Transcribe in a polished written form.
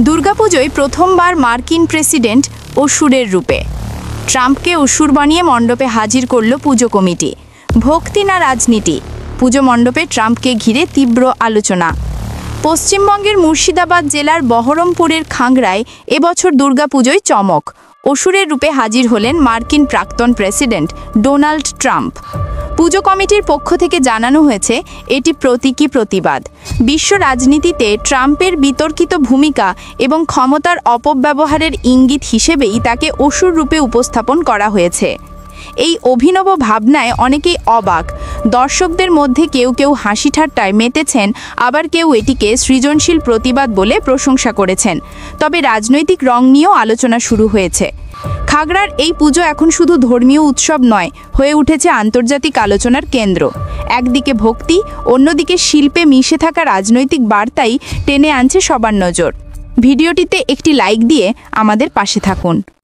দুর্গাপুজোয় প্রথমবার মার্কিন প্রেসিডেন্ট অসুরের রূপে। ট্রাম্পকে অসুর বানিয়ে মণ্ডপে হাজির করল পুজো কমিটি। ভক্তি না রাজনীতি? পুজো মণ্ডপে ট্রাম্পকে ঘিরে তীব্র আলোচনা। পশ্চিমবঙ্গের মুর্শিদাবাদ জেলার বহরমপুরের খাংড়ায় এবছর দুর্গাপুজোয় চমক। অসুরের রূপে হাজির হলেন মার্কিন প্রাক্তন প্রেসিডেন্ট ডোনাল্ড ট্রাম্প। পুজো কমিটির পক্ষ থেকে জানানো হয়েছে এটি প্রতীকী প্রতিবাদ। বিশ্ব রাজনীতিতে ট্রাম্পের বিতর্কিত ভূমিকা এবং ক্ষমতার অপব্যবহারের ইঙ্গিত হিসেবেই তাকে অসুর রূপে উপস্থাপন করা হয়েছে। এই অভিনব ভাবনায় অনেকেই অবাক। দর্শকদের মধ্যে কেউ কেউ হাসি ঠাট্টায় মেতেছেন, আবার কেউ এটিকে সৃজনশীল প্রতিবাদ বলে প্রশংসা করেছেন। তবে রাজনৈতিক রং নিয়েও আলোচনা শুরু হয়েছে। খাগড়ার এই পুজো এখন শুধু ধর্মীয় উৎসব নয়, হয়ে উঠেছে আন্তর্জাতিক আলোচনার কেন্দ্র। একদিকে ভক্তি, অন্যদিকে শিল্পে মিশে থাকা রাজনৈতিক বার্তাই টেনে আনছে সবার নজর। ভিডিওটিতে একটি লাইক দিয়ে আমাদের পাশে থাকুন।